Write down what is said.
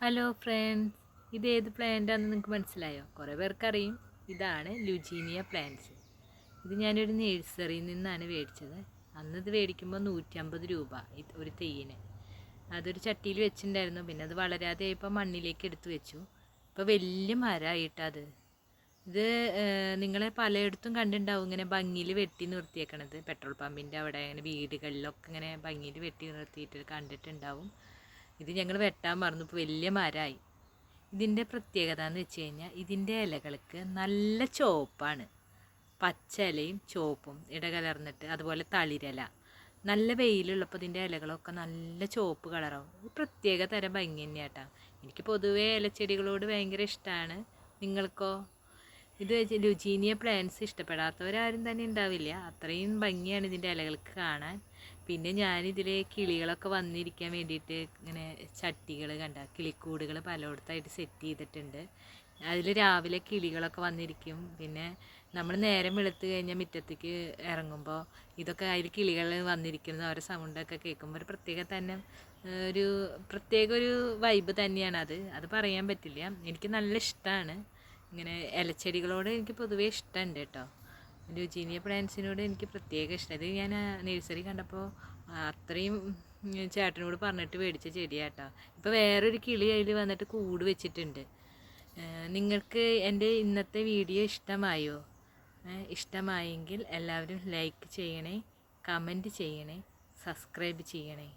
Hello friends, ഇത് ഏത് പ്ലാന്റാണെന്ന് നിങ്ങൾക്ക് മനസ്സിലായോ? കുറേ പേർക്കറിയും. ഇതാണ് ലുജീനിയ പ്ലാന്റ്സ്. ഇത് ഞാനൊരു നഴ്സറിയിൽ നിന്നാണ് മേടിച്ചത്. അന്ന് ഇത് മേടിക്കുമ്പോൾ 150 രൂപ ഒരു തെയ്യിന്. അതൊരു ചട്ടിയിൽ വെച്ചിട്ടുണ്ടായിരുന്നു. പിന്നെ അത് വളരാതെ ആയപ്പോൾ മണ്ണിലേക്ക് എടുത്തു വെച്ചു. ഇപ്പോൾ വലിയ മരമായിട്ടത്. ഇത് നിങ്ങളെ പലയിടത്തും കണ്ടിട്ടുണ്ടാവും ഇങ്ങനെ ഭംഗിയിൽ വെട്ടി നിർത്തിയേക്കണത്. പെട്രോൾ പമ്പിൻ്റെ അവിടെ അങ്ങനെ വീടുകളിലൊക്കെ ഇങ്ങനെ ഭംഗിയിൽ വെട്ടി നിർത്തിയിട്ട് കണ്ടിട്ടുണ്ടാവും. ഇത് ഞങ്ങൾ വെട്ടാൻ മറന്നു. ഇപ്പോൾ വലിയ മരമായി. ഇതിൻ്റെ പ്രത്യേകത എന്ന് വെച്ച് കഴിഞ്ഞാൽ ഇതിൻ്റെ ഇലകൾക്ക് നല്ല ചുവപ്പാണ്. പച്ച ഇലയും ചുവപ്പും ഇടകലർന്നിട്ട്, അതുപോലെ തളിരില. നല്ല വെയിലുള്ളപ്പോൾ ഇതിൻ്റെ ഇലകളൊക്കെ നല്ല ചുവപ്പ് കളറാവും. ഇത് പ്രത്യേക തരം ഭംഗി തന്നെയാട്ടോ. എനിക്ക് പൊതുവേ ഇലച്ചെടികളോട് ഭയങ്കര ഇഷ്ടമാണ്. നിങ്ങൾക്കോ? ഇത് ലുജീനിയ പ്ലാന്റ്സ് ഇഷ്ടപ്പെടാത്തവരാരും തന്നെ ഉണ്ടാവില്ല. അത്രയും ഭംഗിയാണ് ഇതിൻ്റെ ഇലകൾക്ക് കാണാൻ. പിന്നെ ഞാനിതിൽ കിളികളൊക്കെ വന്നിരിക്കാൻ വേണ്ടിയിട്ട് ഇങ്ങനെ ചട്ടികൾ കിളിക്കൂടുകൾ പലയിടത്തായിട്ട് സെറ്റ് ചെയ്തിട്ടുണ്ട്. അതിൽ രാവിലെ കിളികളൊക്കെ വന്നിരിക്കും. പിന്നെ നമ്മൾ നേരം വെളുത്ത് കഴിഞ്ഞാൽ മുറ്റത്തേക്ക് ഇറങ്ങുമ്പോൾ ഇതൊക്കെ അതിൽ കിളികൾ വന്നിരിക്കുന്നത് അവരുടെ സൗണ്ടൊക്കെ കേൾക്കുമ്പോൾ ഒരു പ്രത്യേക ഒരു വൈബ് തന്നെയാണ് അത് പറയാൻ പറ്റില്ല. എനിക്ക് നല്ല ഇഷ്ടമാണ്. ഇങ്ങനെ ഇലച്ചെടികളോട് എനിക്ക് പൊതുവേ ഇഷ്ടമുണ്ട് കേട്ടോ. ലുജീനിയ പ്ലാന്റ്സിനോട് എനിക്ക് പ്രത്യേക ഇഷ്ടം. ഇത് ഞാൻ നഴ്സറി കണ്ടപ്പോൾ അത്രയും ചേട്ടനോട് പറഞ്ഞിട്ട് മേടിച്ച ചെടിയാട്ടോ. ഇപ്പോൾ വേറൊരു കിളി അതിൽ വന്നിട്ട് കൂട് വെച്ചിട്ടുണ്ട്. നിങ്ങൾക്ക് എൻ്റെ ഇന്നത്തെ വീഡിയോ ഇഷ്ടമായോ? ഇഷ്ടമായെങ്കിൽ എല്ലാവരും ലൈക്ക് ചെയ്യണേ, കമൻറ്റ് ചെയ്യണേ, സബ്സ്ക്രൈബ് ചെയ്യണേ.